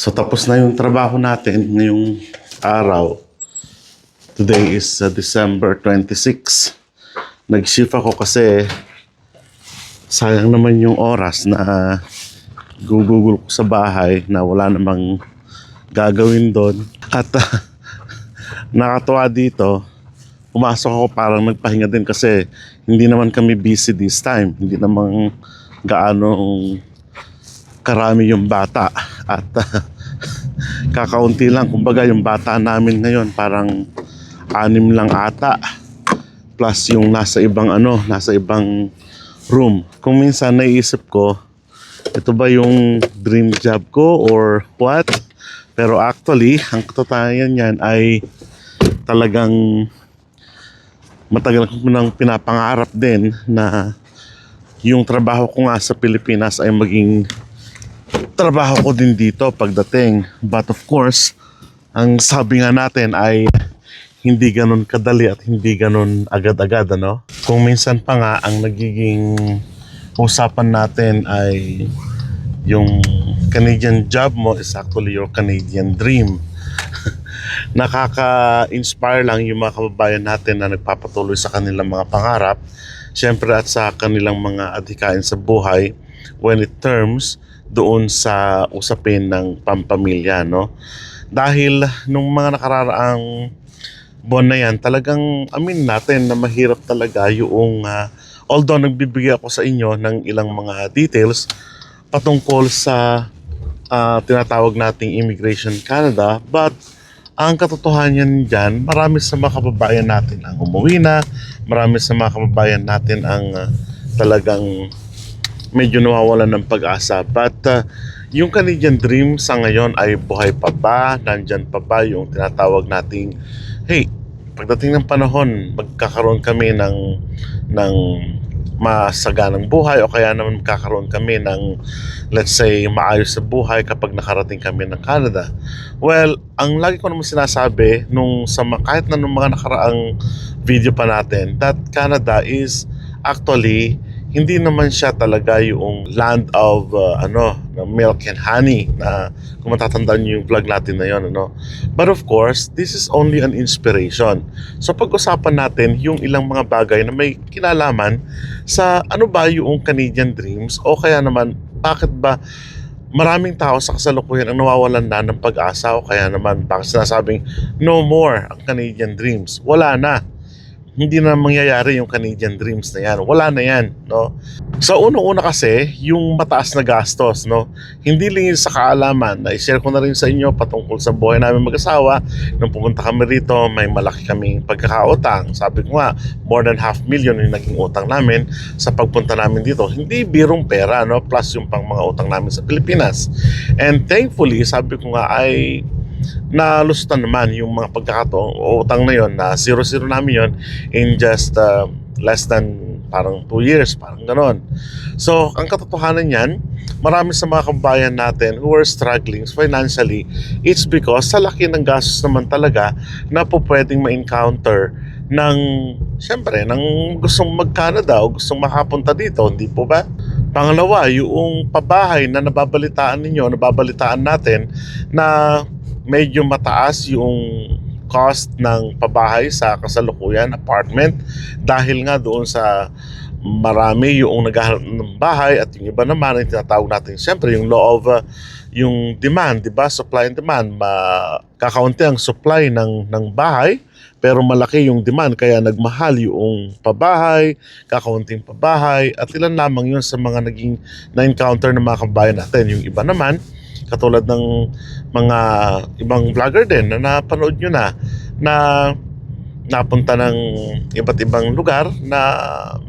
So tapos na yung trabaho natin ngayong araw. Today is December 26. Nag-shift ako kasi sayang naman yung oras na gugugol ko sa bahay na wala namang gagawin doon. At nakatuwa dito, pumasok ako parang nagpahinga din kasi hindi naman kami busy this time. Hindi namang gaano karami yung bata at kakaunti lang. Kumbaga yung bata namin ngayon parang 6 lang ata, plus yung nasa ibang room. Kung minsan naiisip ko, ito ba yung dream job ko or what? Pero actually, ang katotohanan yan ay talagang matagal ko nang pinapangarap din na yung trabaho ko nga sa Pilipinas ay maging trabaho ko din dito pagdating. But of course, ang sabi nga natin ay hindi ganun kadali at hindi ganun agad-agad, ano? Kung minsan pa nga ang nagiging usapan natin ay yung Canadian job mo is actually your Canadian dream. Nakaka-inspire lang yung mga kababayan natin na nagpapatuloy sa kanilang mga pangarap, syempre, at sa kanilang mga adhikain sa buhay when it terms doon sa usapin ng pampamilya, no? Dahil nung mga nakararaang buwan na yan, talagang amin natin na mahirap talaga yung although nagbibigay ako sa inyo ng ilang mga details patungkol sa tinatawag nating Immigration Canada, but ang katotohanan dyan, marami sa mga kababayan natin ang umuwi na, marami sa mga kababayan natin ang talagang medyo nawawalan ng pag-asa. But yung Canadian dream sa ngayon ay buhay pa ba? Nandyan pa ba yung tinatawag nating, hey, pagdating ng panahon, magkakaroon kami ng masaganang buhay o kaya naman magkakaroon kami ng, let's say, maayos sa buhay kapag nakarating kami ng Canada. Well, ang lagi ko naman sinasabi kahit na nung mga nakaraang video pa natin, that Canada is actually hindi naman siya talaga yung land of milk and honey na kung matatandaan niyo yung vlog natin na yun, ano. But of course, this is only an inspiration. So pag-usapan natin yung ilang mga bagay na may kinalaman sa ano ba yung Canadian dreams o kaya naman bakit ba maraming tao sa kasalukuyan ang nawawalan na ng pag-asa o kaya naman bakit sinasabing no more ang Canadian dreams. Wala na. Hindi na mangyayari yung Canadian dreams na yan. Wala na yan, no? So, unang-una kasi, yung mataas na gastos, no? Hindi lingid sa kaalaman. Na-share ko na rin sa inyo patungkol sa buhay namin mag-asawa. Nung pumunta kami rito, may malaki kaming pagkakautang. Sabi ko nga, more than 500,000 yung naging utang namin sa pagpunta namin dito. Hindi birong pera, no? Plus yung pang mga utang namin sa Pilipinas. And thankfully, sabi ko nga ay nalusutan naman yung mga pagkakataon o utang na yon na 0-0 namin yon in just less than parang 2 years, parang ganon. So, ang katotohanan yan, marami sa mga kababayan natin who are struggling financially, it's because sa laki ng gastos naman talaga na po pwedeng ma-encounter ng, syempre, ng gustong mag-Canada o gustong makapunta dito, hindi po ba? Pangalawa, yung pabahay na nababalitaan natin na medyo mataas yung cost ng pabahay sa kasalukuyan, apartment, dahil nga doon sa marami yung naghahanap ng bahay at yung iba naman ang tinatawag natin siyempre yung law of yung demand, di ba? Supply and demand. Kakaunti ang supply ng bahay pero malaki yung demand kaya nagmahal yung pabahay, kakaunting pabahay, at ilan lamang yun sa mga naging na-encounter ng mga kabayan natin. Yung iba naman katulad ng mga ibang vlogger din na napanood nyo na napunta ng iba't ibang lugar na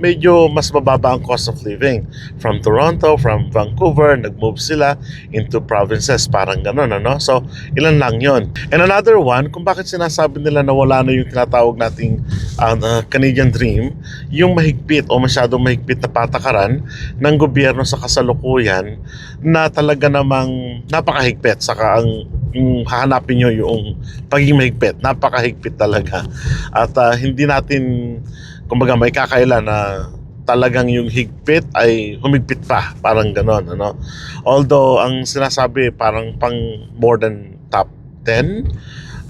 medyo mas mababa ang cost of living. From Toronto, from Vancouver, nag-move sila into provinces, parang gano'n, ano? So, ilan lang yon. And another one, kung bakit sinasabi nila na wala na yung tinatawag nating Canadian Dream, yung mahigpit o masyadong mahigpit na patakaran ng gobyerno sa kasalukuyan na talaga namang napakahigpit. Saka yung hahanapin nyo yung pagiging mahigpit, napakahigpit talaga. At hindi natin kumbaga may kakaila na talagang yung higpit ay humigpit pa, parang ganon, ano. Although ang sinasabi parang pang more than top 10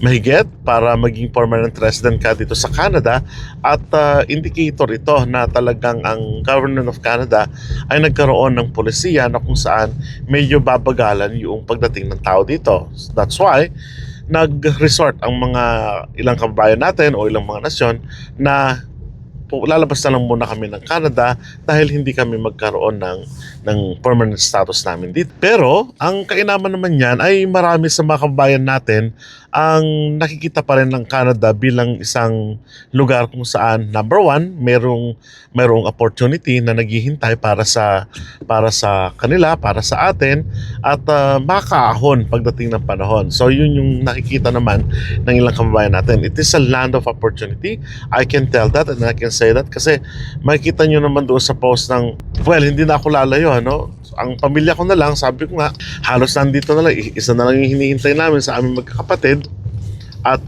mahigit para maging permanent resident ka dito sa Canada, at indicator ito na talagang ang government of Canada ay nagkaroon ng polisiya na kung saan medyo babagalan yung pagdating ng tao dito. That's why nag-resort ang mga ilang kababayan natin o ilang mga nasyon na lalabas na lang muna kami ng Canada dahil hindi kami magkaroon ng permanent status namin dito. Pero ang kainaman naman yan ay marami sa mga kababayan natin ang nakikita pa rin ng Canada bilang isang lugar kung saan, number one, merong opportunity na naghihintay para sa kanila, para sa atin, at makaahon pagdating ng panahon. So yun yung nakikita naman ng ilang kababayan natin. It is a land of opportunity. I can tell that and I can say that kasi makikita nyo naman doon sa post ng, well, hindi na ako lalayo, ano? Ang pamilya ko na lang, sabi ko nga, halos nandito na lang, isa na lang yung hinihintay namin sa aming magkakapatid, at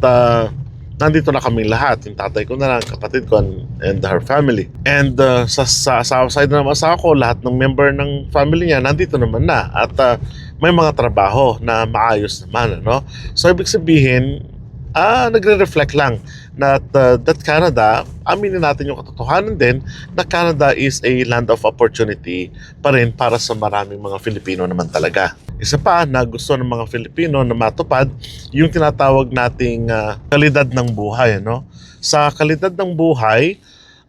nandito na kaming lahat, yung tatay ko na lang, kapatid ko, and her family. And sa side ng asawa ko, lahat ng member ng family niya nandito naman na, at may mga trabaho na maayos naman, ano? So ibig sabihin, nagre-reflect lang na that Canada, aminin natin yung katotohanan din na Canada is a land of opportunity pa rin para sa maraming mga Filipino naman talaga. Isa pa na gusto ng mga Filipino na matupad yung tinatawag nating kalidad ng buhay, ano? Sa kalidad ng buhay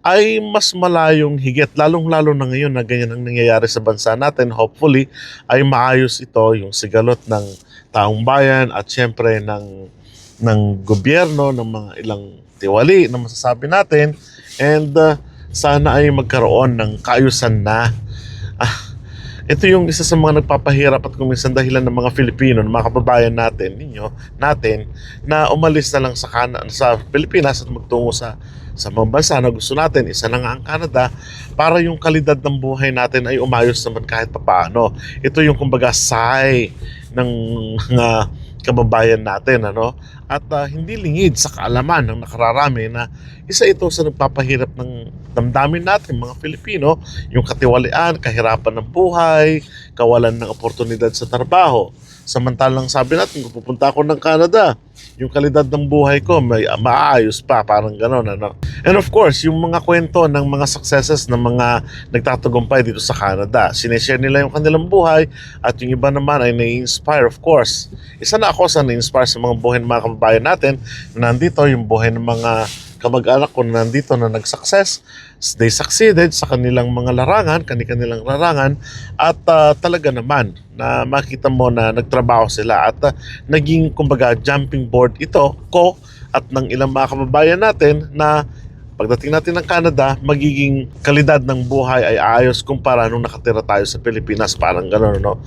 ay mas malayong higit, lalong-lalo na ngayon na ganyan ang nangyayari sa bansa natin. Hopefully ay maayos ito, yung sigalot ng taong bayan at syempre ng gobyerno, ng mga ilang tiwali na masasabi natin, and sana ay magkaroon ng kaayusan na. Ito yung isa sa mga nagpapahirap at kuminsan dahilan ng mga Filipino, ng mga kababayan natin, na umalis na lang sa Pilipinas at magtungo sa mga bansa na gusto natin. Isa na nga ang Canada para yung kalidad ng buhay natin ay umayos naman kahit papaano. Ito yung kumbaga sigh ng mga kababayan natin, ano? At hindi lingid sa kaalaman ng nakararami na isa ito sa nagpapahirap ng damdamin natin mga Filipino, yung katiwalian, kahirapan ng buhay, kawalan ng oportunidad sa trabaho. Samantalang sabi natin, kung pupunta ako ng Canada, yung kalidad ng buhay ko may maayos pa, parang gano'n, ano? And of course, yung mga kwento ng mga successes ng mga nagtatagumpay dito sa Canada, sineshare nila yung kanilang buhay, at yung iba naman ay nai-inspire, of course. Isa na ako sa nai-inspire sa mga buhay ng mga kababayan natin na nandito, yung buhay ng mga kamag-anak ko na nandito na nag-success. They succeeded sa kanilang mga larangan, kanilang larangan, at talaga naman na makita mo na nagtrabaho sila at naging kumbaga jumping board ito ko at ng ilang mga kababayan natin na pagdating natin ng Canada, magiging kalidad ng buhay ay ayos kumpara nung nakatira tayo sa Pilipinas, parang gano'n, no?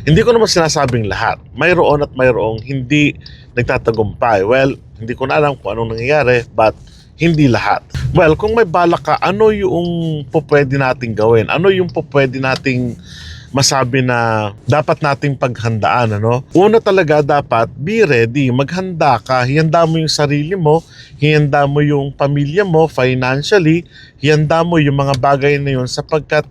Hindi ko naman sinasabing lahat. Mayroon at mayroong hindi nagtatagumpay. Well, hindi ko na alam kung anong nangyayari, but hindi lahat. Well, kung may balak ka, ano yung pwede nating gawin? Ano yung pwede nating masabi na dapat nating paghandaan, ano? Una talaga dapat be ready, maghanda ka, hihanda mo yung sarili mo, hihanda mo yung pamilya mo financially, hihanda mo yung mga bagay na yun sapagkat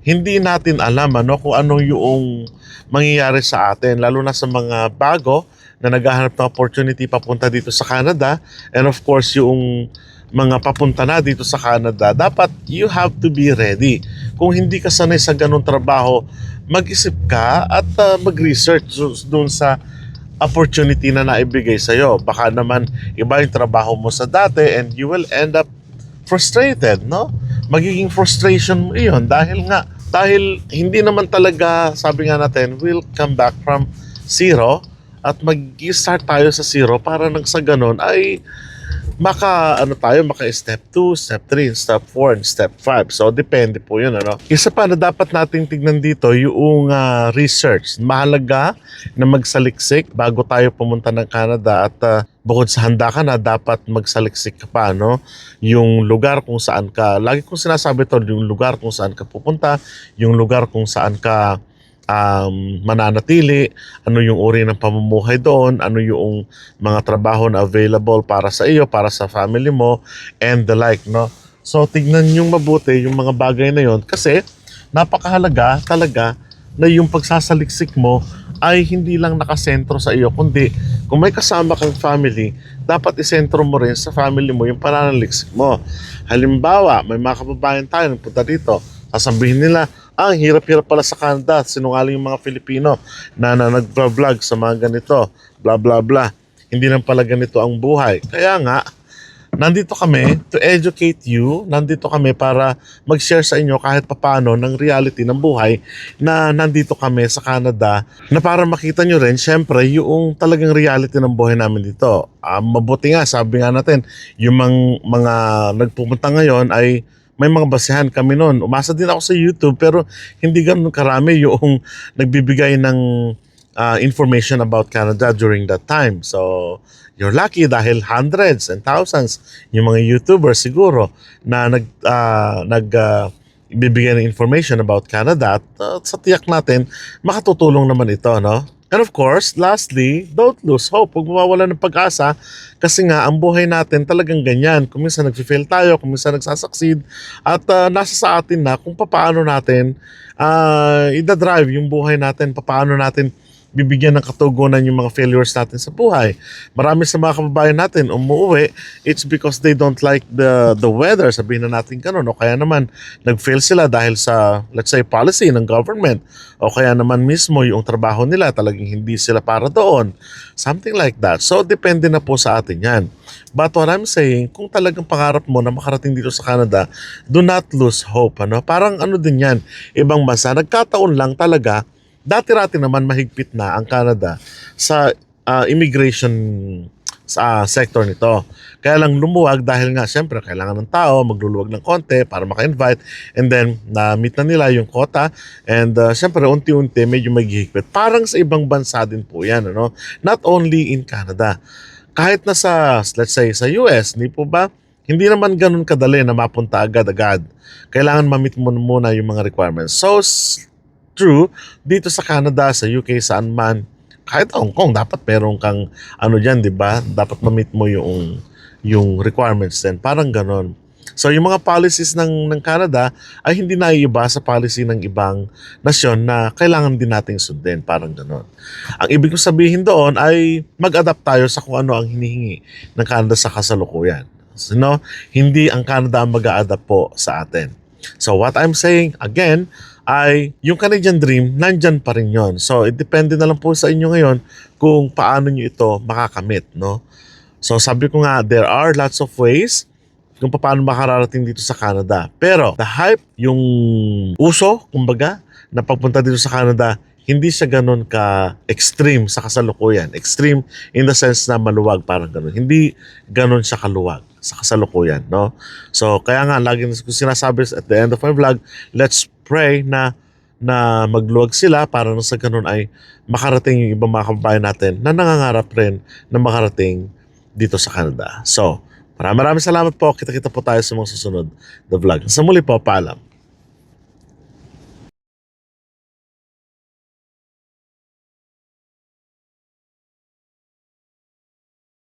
hindi natin alam, ano, kung ano yung mangyayari sa atin, lalo na sa mga bago na naghahanap ng opportunity papunta dito sa Canada, and of course yung mga papunta na dito sa Canada, dapat you have to be ready. Kung hindi ka sanay sa ganung trabaho, mag-isip ka at mag-research doon sa opportunity na naibigay sa'yo. Baka naman iba yung trabaho mo sa dati and you will end up frustrated, no? Magiging frustration mo iyon dahil hindi naman talaga, sabi nga natin, we'll come back from zero at mag-start tayo sa zero para nang sa ganun ay maka step 2, step 3, step 4, and step 5. So depende po 'yun, ano. Isa pa na dapat nating tignan dito yung research. Mahalaga na magsaliksik bago tayo pumunta ng Canada, at bukod sa handa ka na, dapat magsaliksik ka pa, no? Yung lugar kung saan ka, lagi kong sinasabi to, yung lugar kung saan ka pupunta, yung lugar kung saan ka mananatili, ano yung uri ng pamumuhay doon, ano yung mga trabaho na available para sa iyo, para sa family mo, and the like, no? So tignan yung mabuti yung mga bagay na yon kasi napakahalaga talaga na yung pagsasaliksik mo ay hindi lang nakasentro sa iyo, kundi kung may kasama kang family, dapat isentro mo rin sa family mo yung pananaliksik mo. Halimbawa, may mga kababayan tayo nagpunta dito, sasabihin nila, ang hirap-hirap pala sa Canada, sinungaling yung mga Filipino na nag-vlog sa mga ganito, bla bla bla. Hindi lang pala ganito ang buhay. Kaya nga, nandito kami to educate you. Nandito kami para mag-share sa inyo kahit papano ng reality ng buhay na nandito kami sa Canada na para makita nyo rin, syempre, yung talagang reality ng buhay namin dito. Mabuti nga, sabi nga natin, yung mga nagpupunta ngayon ay may mga basehan kami noon. Umasa din ako sa YouTube pero hindi ganun karami yung nagbibigay ng information about Canada during that time. So, you're lucky dahil hundreds and thousands yung mga YouTubers siguro na bibigyan ng information about Canada at sa tiyak natin makatutulong naman ito, no? And of course, lastly, don't lose hope. Huwag mawawala ng pag-asa kasi nga ang buhay natin talagang ganyan. Kung minsan nag-fail tayo, kung minsan nagsasucceed at nasa sa atin na kung paano natin i-drive yung buhay natin, paano natin bibigyan ng katugunan yung mga failures natin sa buhay. Marami sa mga kababayan natin umuwi, it's because they don't like the weather, sabihin na natin ganun, o kaya naman nag-fail sila dahil sa, let's say, policy ng government, o kaya naman mismo yung trabaho nila talagang hindi sila para doon, something like that. So depende na po sa atin yan. But what I'm saying, kung talagang pangarap mo na makarating dito sa Canada, do not lose hope. Parang ano din yan, ibang bansa, nagkataon lang talaga. Dati-rati naman mahigpit na ang Canada sa immigration sa sector nito. Kaya lang lumuwag dahil nga siyempre kailangan ng tao magluluwag ng konti para maka-invite, and then na-meet na nila yung quota, and siyempre unti-unti medyo maghihigpit. Parang sa ibang bansa din po yan, not only in Canada. Kahit na sa, let's say, sa US, hindi po ba? Hindi naman ganun kadali na mapunta agad-agad. Kailangan ma-meet mo muna yung mga requirements. So, true, dito sa Canada, sa UK, saan man, kahit Hong Kong, dapat meron kang dyan, di ba? Dapat ma-meet mo yung requirements din. Parang ganon. So, yung mga policies ng Canada ay hindi naiiba sa policy ng ibang nasyon na kailangan din nating sundin. Parang ganon. Ang ibig kong sabihin doon ay mag-adapt tayo sa kung ano ang hinihingi ng Canada sa kasalukuyan. Hindi ang Canada ang mag-a-adapt po sa atin. So, what I'm saying, again, ay yung Canadian dream, nandyan pa rin yon. So, it depende na lang po sa inyo ngayon kung paano nyo ito makakamit, So, sabi ko nga, there are lots of ways kung paano makararating dito sa Canada. Pero, the hype, yung uso, kumbaga, na pagpunta dito sa Canada, hindi siya ganun ka-extreme sa kasalukuyan. Extreme in the sense na maluwag, parang ganun. Hindi ganun siya kaluwag sa kasalukuyan, So, kaya nga, lagi ko sinasabi at the end of my vlog, let's pray na magluwag sila para sa ganun ay makarating yung ibang mga kababayan natin na nangangarap rin na makarating dito sa Canada. So, maraming salamat po. Kita-kita po tayo sa mga susunod na vlog. Sa muli po, paalam.